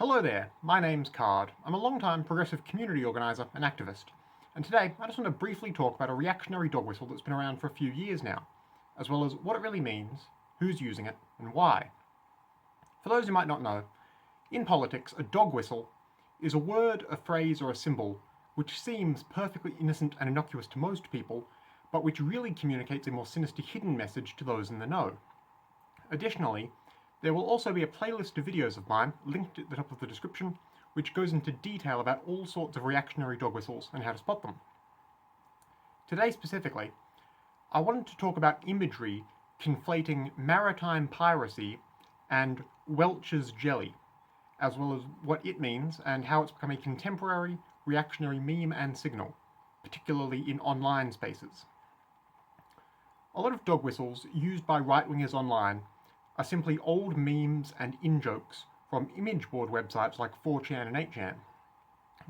Hello there, my name's Card. I'm a long-time progressive community organiser and activist, and today I just want to briefly talk about a reactionary dog whistle that's been around for a few years now, as well as what it really means, who's using it, and why. For those who might not know, in politics, a dog whistle is a word, a phrase, or a symbol which seems perfectly innocent and innocuous to most people, but which really communicates a more sinister hidden message to those in the know. Additionally, there will also be a playlist of videos of mine, linked at the top of the description, which goes into detail about all sorts of reactionary dog whistles and how to spot them. Today specifically, I wanted to talk about imagery conflating maritime piracy and Welch's jelly, as well as what it means and how it's become a contemporary reactionary meme and signal, particularly in online spaces. A lot of dog whistles used by right-wingers online are simply old memes and in-jokes from image board websites like 4chan and 8chan.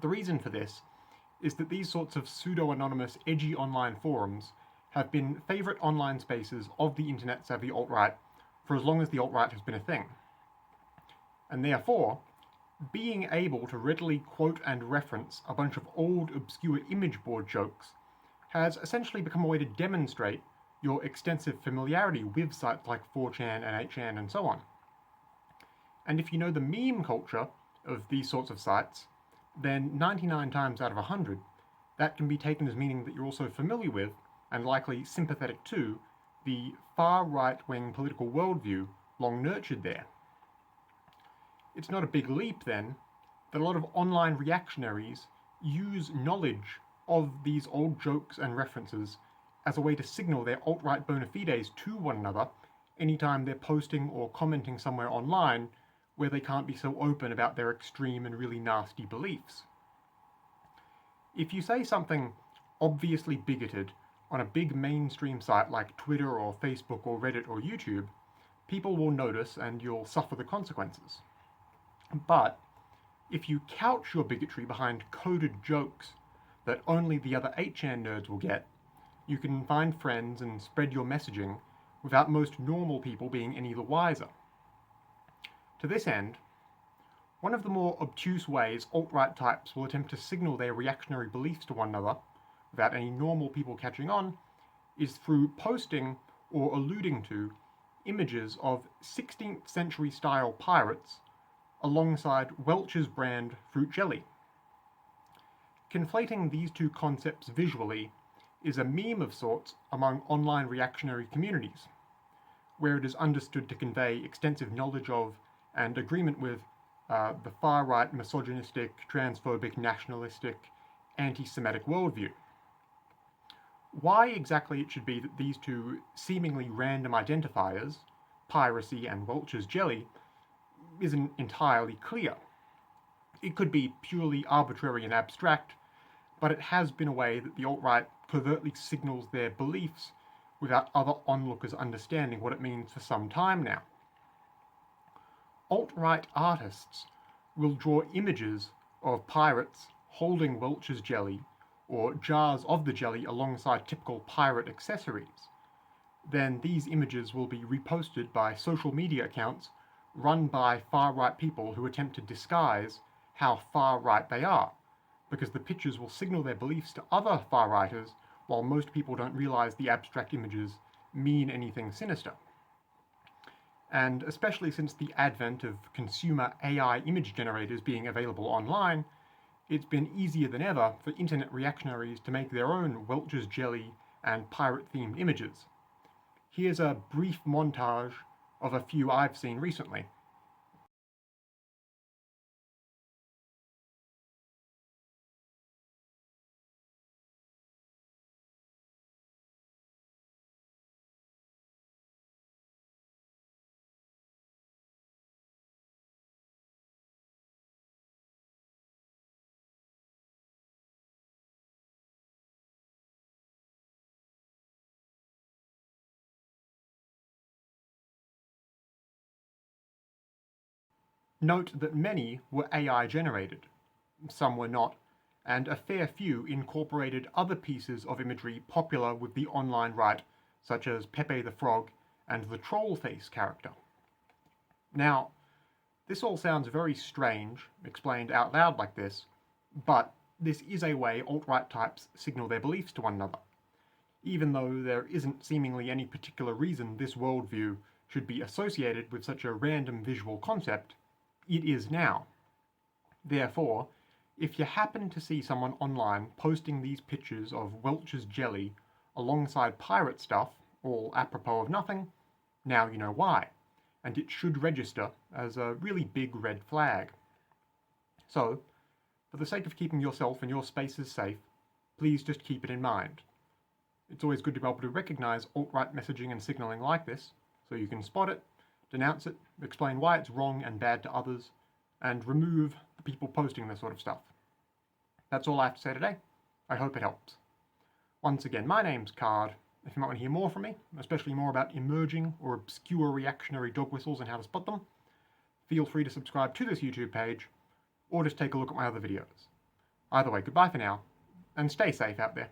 The reason for this is that these sorts of pseudo-anonymous, edgy online forums have been favourite online spaces of the internet-savvy alt-right for as long as the alt-right has been a thing. And therefore, being able to readily quote and reference a bunch of old, obscure image board jokes has essentially become a way to demonstrate your extensive familiarity with sites like 4chan and 8chan and so on. And if you know the meme culture of these sorts of sites, then 99 times out of 100, that can be taken as meaning that you're also familiar with, and likely sympathetic to, the far right-wing political worldview long nurtured there. It's not a big leap, then, that a lot of online reactionaries use knowledge of these old jokes and references as a way to signal their alt-right bona fides to one another anytime they're posting or commenting somewhere online where they can't be so open about their extreme and really nasty beliefs. If you say something obviously bigoted on a big mainstream site like Twitter or Facebook or Reddit or YouTube, people will notice and you'll suffer the consequences. But if you couch your bigotry behind coded jokes that only the other 8chan nerds will get, you can find friends and spread your messaging without most normal people being any the wiser. To this end, one of the more obtuse ways alt-right types will attempt to signal their reactionary beliefs to one another, without any normal people catching on, is through posting or alluding to images of 16th century style pirates alongside Welch's brand fruit jelly. Conflating these two concepts visually is a meme of sorts among online reactionary communities, where it is understood to convey extensive knowledge of and agreement with the far-right misogynistic, transphobic, nationalistic, anti-Semitic worldview. Why exactly it should be that these two seemingly random identifiers, piracy and Welch's jelly, isn't entirely clear. It could be purely arbitrary and abstract, but it has been a way that the alt-right covertly signals their beliefs without other onlookers understanding what it means for some time now. Alt-right artists will draw images of pirates holding Welch's jelly or jars of the jelly alongside typical pirate accessories. Then these images will be reposted by social media accounts run by far-right people who attempt to disguise how far-right they are, because the pictures will signal their beliefs to other far-righters while most people don't realize the abstract images mean anything sinister. And especially since the advent of consumer AI image generators being available online, it's been easier than ever for internet reactionaries to make their own Welch's jelly and pirate-themed images. Here's a brief montage of a few I've seen recently. Note that many were AI generated, some were not, and a fair few incorporated other pieces of imagery popular with the online right, such as Pepe the Frog and the troll face character. Now, This all sounds very strange, explained out loud like this, but this is a way alt-right types signal their beliefs to one another. Even though there isn't seemingly any particular reason this worldview should be associated with such a random visual concept, it is now. Therefore, if you happen to see someone online posting these pictures of Welch's jelly alongside pirate stuff, all apropos of nothing, now you know why, and it should register as a really big red flag. So, for the sake of keeping yourself and your spaces safe, please just keep it in mind. It's always good to be able to recognise alt-right messaging and signalling like this, so you can spot it, denounce it, explain why it's wrong and bad to others, and remove the people posting this sort of stuff. That's all I have to say today. I hope it helps. Once again, my name's Card. If you might want to hear more from me, especially more about emerging or obscure reactionary dog whistles and how to spot them, feel free to subscribe to this YouTube page, or just take a look at my other videos. Either way, goodbye for now, and stay safe out there.